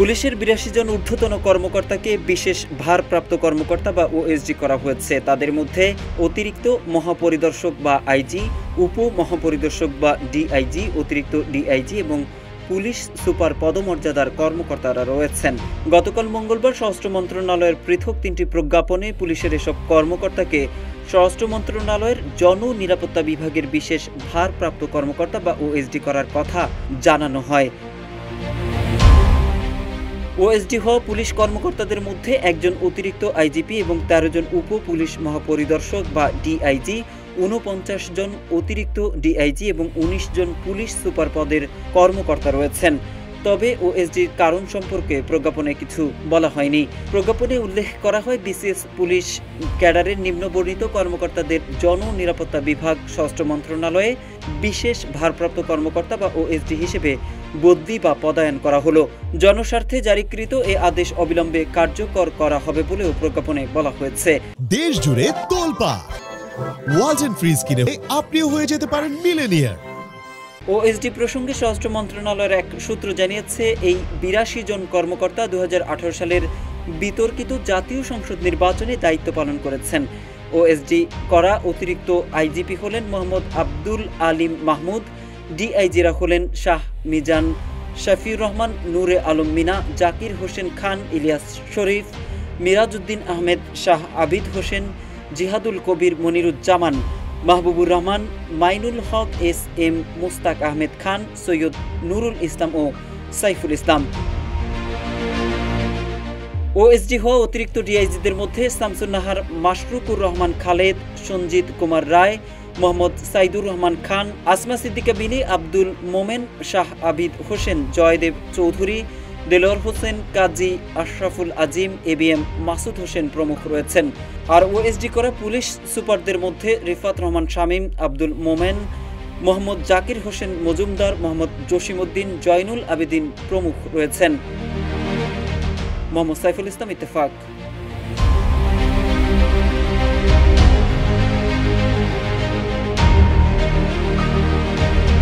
পুলিশের ৮২ জন ঊর্ধ্বতন কর্মকর্তাকে বিশেষ ভারপ্রাপ্ত কর্মকর্তা বা ওএসডি করা হয়েছে। তাদের মধ্যে অতিরিক্ত মহাপরিদর্শক বা আইজি, উপ মহাপরিদর্শক বা ডিআইজি, অতিরিক্ত ডিআইজি এবং পুলিশ সুপার পদমর্যাদার কর্মকর্তারা রয়েছেন। গতকাল মঙ্গলবার স্বরাষ্ট্র মন্ত্রণালয়ের পৃথক ৩টি প্রজ্ঞাপনে পুলিশের এসব কর্মকর্তাকে স্বরাষ্ট্র মন্ত্রণালয়ের জননিরাপত্তা বিভাগের বিশেষ ভারপ্রাপ্ত কর্মকর্তা বা ওএসডি করার কথা জানানো হয়। ওএসডি হওয়া পুলিশ কর্মকর্তাদের মধ্যে একজন অতিরিক্ত আইজিপি এবং ১৩ জন উপ পুলিশ মহাপরিদর্শক বা ডিআইজি, ৪৯ জন অতিরিক্ত ডিআইজি এবং ১৯ জন পুলিশ সুপার পদের কর্মকর্তা রয়েছেন। তবে ওএসডির কারণ সম্পর্কে প্রজ্ঞাপনে কিছু বলা হয়নি। প্রজ্ঞাপনে উল্লেখ করা হয়, বিসিএস পুলিশ ক্যাডারের নিম্নবর্ণিত কর্মকর্তাদের জননিরাপত্তা বিভাগ স্বরাষ্ট্র মন্ত্রণালয়ে বিশেষ ভারপ্রাপ্ত কর্মকর্তা বা ওএসডি হিসেবে বদলি বা পদায়ন করা হলো। জনস্বার্থে জারিকৃত এ আদেশ অবিলম্বে কার্যকর করা হবে বলেও প্রজ্ঞাপনে বলা হয়েছে। দেশ জুড়ে তোলপাড় ওয়ালটন ফ্রিজ কিনে আপনিও হয়ে যেতে পারেন মিলেনিয়ার। ওএসডি প্রসঙ্গে স্বরাষ্ট্র মন্ত্রণালয়ের এক সূত্র জানিয়েছে, এই ৮২ জন কর্মকর্তা ২০১৮ সালের বিতর্কিত জাতীয় সংসদ নির্বাচনে দায়িত্ব পালন করেছেন। ওএসডি করা অতিরিক্ত আইজিপি হলেন মোহাম্মদ আব্দুল আলিম মাহমুদ, ডিআইজিরা হলেন শাহ মিজান, শফিউর রহমান, নূরে আলম মিনা, জাকির হোসেন খান, ইলিয়াস শরীফ, মিরাজউদ্দিন আহমেদ, শাহ আবিদ হোসেন, জিহাদুল কবির, মনিরুজ্জামান, মাহবুবুর রহমান, মাইনুল হক, এস এম মুস্তাক আহমেদ খান, সৈয়দ নুরুল ইসলাম ও সাইফুল ইসলাম। ওএসডি হওয়া অতিরিক্ত ডিআইজিদের মধ্যে শামসুন নাহার, মাশরুকুর রহমান খালেদ, সঞ্জিত কুমার রায়, মোহাম্মদ সাইদুর রহমান খান, আসমা সিদ্দিকা বিনি, আব্দুল মোমেন, শাহ আবিদ হোসেন, জয়দেব চৌধুরী, দেলোয়ার হোসেন, কাজী আশরাফুল আজিম, এবিএম মাসুদ হোসেন প্রমুখ রয়েছেন। আর ওএসডি করা পুলিশ সুপারদের মধ্যে রিফাত রহমান শামীম, আব্দুল মোমেন, মোহাম্মদ জাকির হোসেন মজুমদার, মোহাম্মদ জসিমউদ্দিন, জয়নুল আবেদিন প্রমুখ রয়েছেন। মোহাম্মদ সাইফুল ইসলাম, ইত্তেফাক।